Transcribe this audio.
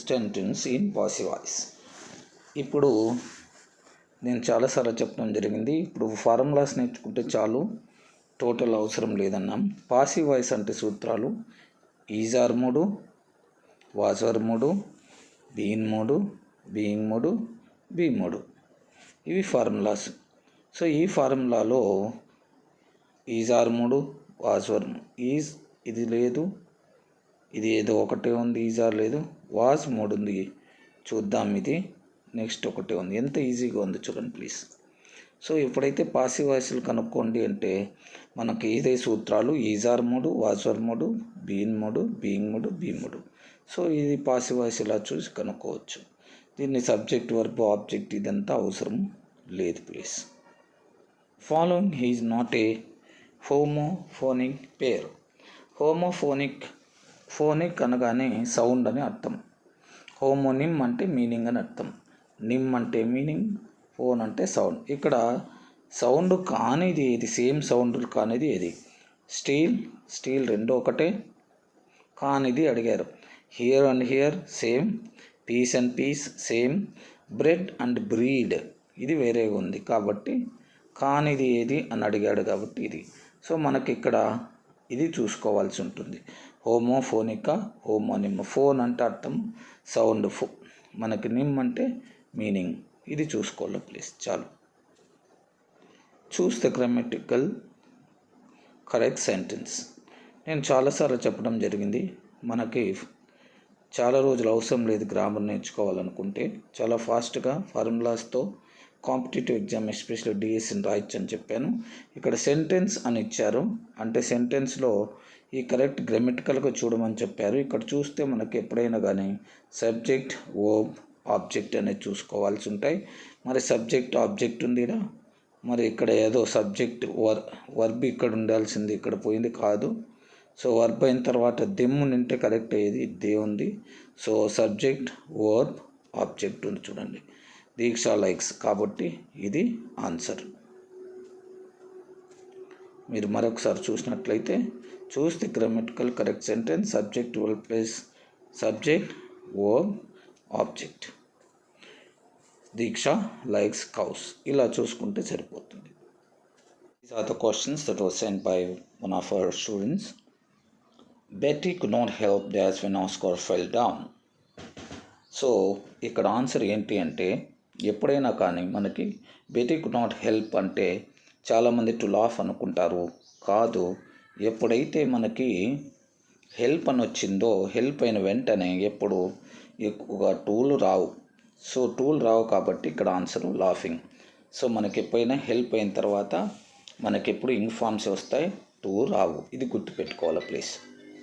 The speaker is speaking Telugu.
Sentence in passive voice. ఇప్పుడు నేను చాలాసార్లు చెప్పడం జరిగింది. ఇప్పుడు ఫార్ములాస్ నేర్చుకుంటే చాలు, టోటల్ అవసరం లేదన్నాం. పాసివ్ వాయిస్ అంటే సూత్రాలు is are 3, was are 3, been 3, being 3, be 3. ఇవి ఫార్ములాస్. సో ఈ ఫార్ములాలో is are 3, was are is ఇది లేదు, ఇది ఏదో ఒకటే ఉంది, ఈజ్ ఆర్ లేదు, వాజ్ 3 ఉంది. చూద్దాం, ఇది నెక్స్ట్ ఒకటే ఉంది. ఎంత ఈజీగా ఉంది చూడండి ప్లీజ్. సో ఎప్పుడైతే పాసివ్ వాయిస్లు కనుక్కోండి అంటే మనకి ఇదే సూత్రాలు is are 3, was are 3, been 3, being 3, be 3. So ఇది పాసివ్ వాయిస్ ఇలా చూసి కనుక్కోవచ్చు. దీన్ని సబ్జెక్ట్, వర్బ్, ఆబ్జెక్ట్ ఇదంతా అవసరం లేదు please. Following is not a homophonic pair. Phonic అనగానే సౌండ్ అని అర్థం. హోమోనిమ్ అంటే మీనింగ్ అని అర్థం. నిమ్ అంటే మీనింగ్, ఫోన్ అంటే సౌండ్. ఇక్కడ సౌండ్ కానిది ఏది, సేమ్ సౌండ్ కానిది ఏది? స్టీల్ రెండు ఒకటే. కానిది అడిగారు. Hear and here same, peace and piece same, bread and breed ఇది వేరేగా ఉంది కాబట్టి కానిది ఏది అని అడిగాడు కాబట్టి ఇది. సో మనకి ఇక్కడ ఇది చూసుకోవాల్సి ఉంటుంది. హోమోఫోనికా, హోమోనిమ్. ఫోన్ అంటే అర్థం, సౌండ్. మనకి నిమ్ అంటే మీనింగ్. ఇది చూసుకోవాలి ప్లీజ్. చాలు. Choose the grammatical correct sentence. నేను చాలాసార్లు చెప్పడం జరిగింది, మనకి చాలా రోజులు అవసరం లేదు గ్రామర్ నేర్చుకోవాలనుకుంటే. చాలా ఫాస్ట్గా ఫార్ములాస్తో కాంపిటేటివ్ ఎగ్జామ్ ఎస్పెషల్లీ డిఎస్సిని రాయొచ్చు అని చెప్పాను. ఇక్కడ సెంటెన్స్ అని ఇచ్చారు, అంటే సెంటెన్స్లో ఈ కరెక్ట్ గ్రామటికల్గా చూడమని చెప్పారు. ఇక్కడ చూస్తే మనకి ఎప్పుడైనా కానీ సబ్జెక్ట్, వర్బ్, ఆబ్జెక్ట్ అనేది చూసుకోవాల్సి ఉంటాయి. మరి సబ్జెక్ట్, ఆబ్జెక్ట్ ఉంది ఇక్కడ. మరి ఇక్కడ ఏదో సబ్జెక్ట్ వర్బ్ ఇక్కడ ఉండాల్సింది, ఇక్కడ పోయింది కాదు. సో వర్బ్ అయిన తర్వాత దెమ్ నింటే కరెక్ట్ అయ్యేది, దే ఉంది. సో సబ్జెక్ట్, వర్బ్, ఆబ్జెక్ట్ ఉంది చూడండి. దీక్ష లైక్స్ కాబట్టి ఇది ఆన్సర్. మీరు మరొకసారి చూసినట్లయితే choose the grammatical correct sentence, subject will place subject, verb, object. Deeksha likes cows. ఇలా చూసుకుంటే సరిపోతుంది. These are the questions that were sent by one of our students. Betty could not help dash when Oscar fell down. So ఇక్కడ ఆన్సర్ ఏంటి అంటే, ఎప్పుడైనా కానీ మనకి బెటీ కుడ్ నాట్ హెల్ప్ అంటే చాలామంది టు లాఫ్ అనుకుంటారు. కాదు, ఎప్పుడైతే మనకి హెల్ప్ అని వచ్చిందో, హెల్ప్ అయిన వెంటనే ఎప్పుడు ఎక్కువగా టూలు రావు. సో టూల్ రావు కాబట్టి ఇక్కడ ఆన్సర్ లాఫింగ్. సో మనకి ఎప్పుడైనా హెల్ప్ అయిన తర్వాత మనకి ఎప్పుడు ఇంగ్ ఫార్మ్స్ వస్తాయి, టూ రావు. ఇది గుర్తుపెట్టుకోవాలి ప్లీజ్.